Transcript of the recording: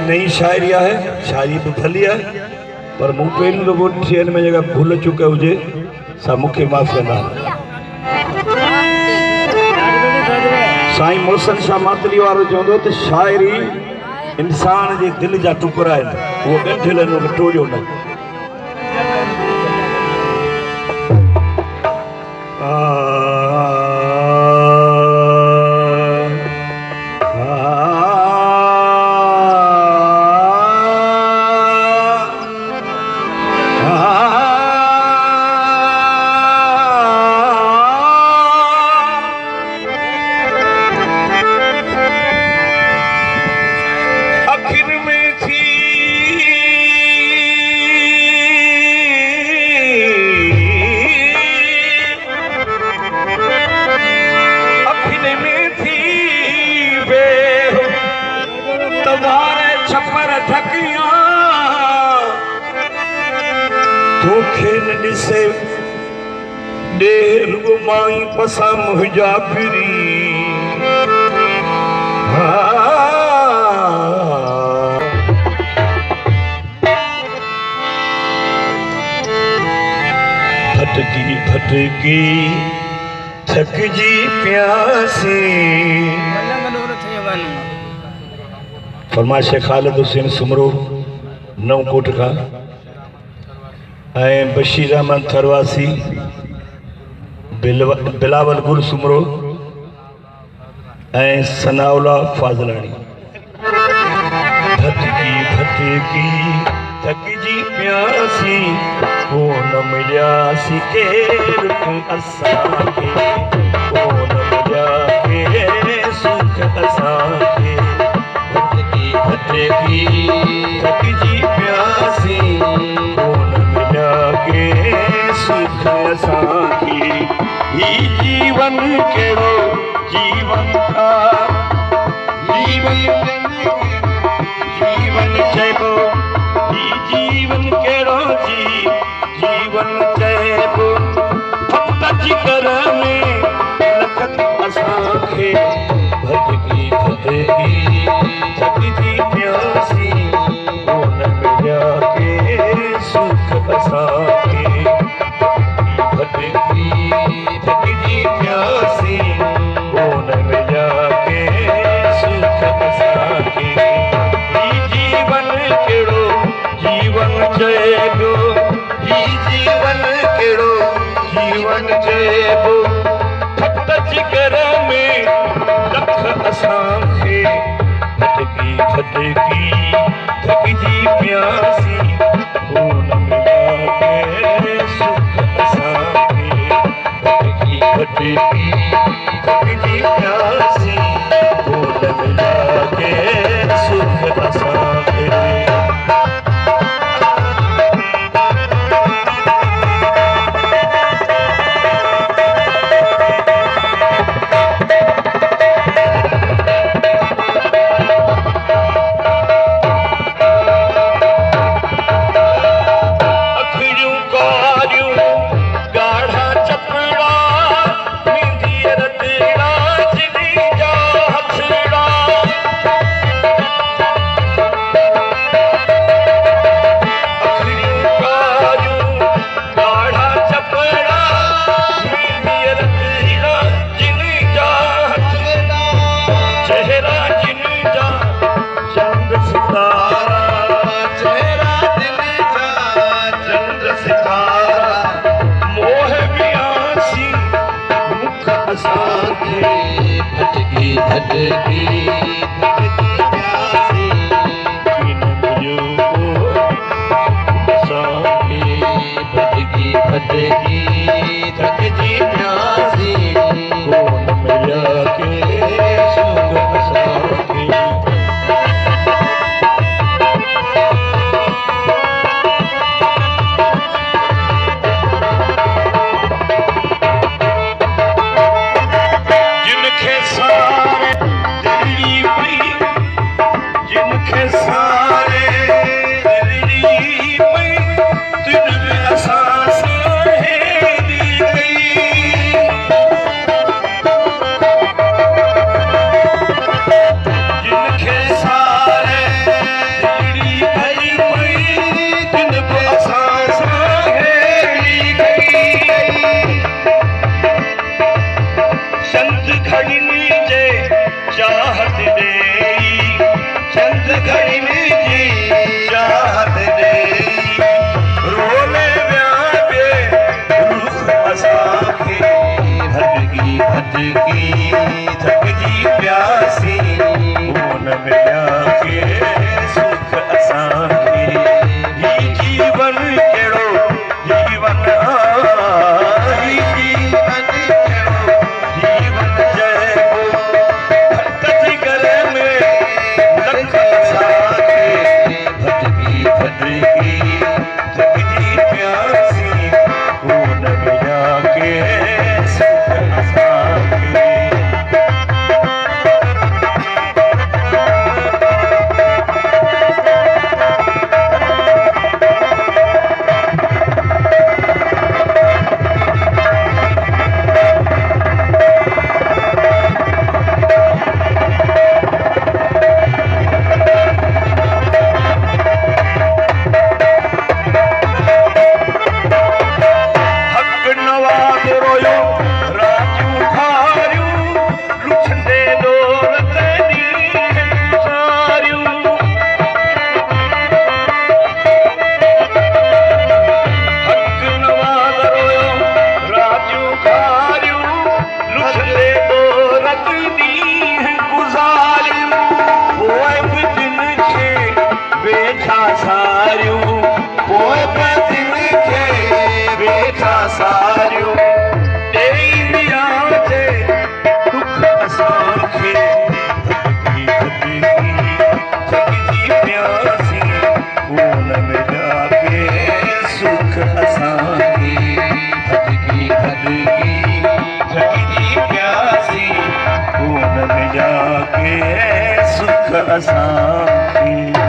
नई शायरी है, शायरी बुथली है, पर मूं पहिरियों दफ़ो ॾिठी हिन में जेका भूल चुक हुजे सा मूंखे माफ़ कंदा। साईं मोहसिन शाह मातली वारो चवंदो त शायरी इंसान जे दिल जा टुकड़ा आहिनि, उहो ॻंढियल आहिनि, उनखे टोड़ियो न। माई पसम हुजा फिरी भटकी भटकी थकजी प्यासी। फरमाइश खालिद हुसैन सुमरो नवकोट का ऐं बशीर अहमद थरवासी बिलावल गुल सुमरो ऐं सनाउला फाज़लानी। भटकी भटकी थकजी प्यासी कोन मिलियासी केर असांखे, कोन मिलिया केर सुख असांखे। भटकी भटकी थकजी प्यासी कोन मिलिया केर सुख असांखे। जीवन केड़ो जीवन का जीवन चइबो, जीवन केड़ो जीवन चइबो। भटकी कर में लखत असांखे। भटकी भटकी थकजी प्यासी कोन मिलिया के सुख असांखे। भटकी थकजी प्यासी कोन मिलिया के सुख असांखे। जीवन केड़ो जीवन चइबो, जीवन केड़ो जीवन चइबो। भटकी कर में लख असांखे। भटकी भटकी थकजी प्यासी कोन मिलिया के सुख असांखे। भटकी थकजी प्यासी कोन मिलिया के सुख असांखे। भटकी भटकी थकजी प्यासी बिन बुझो असांखे। भटकी भटकी थकजी प्यासी कोन मिलिया के सुख असांखे। जाके सुख असांखे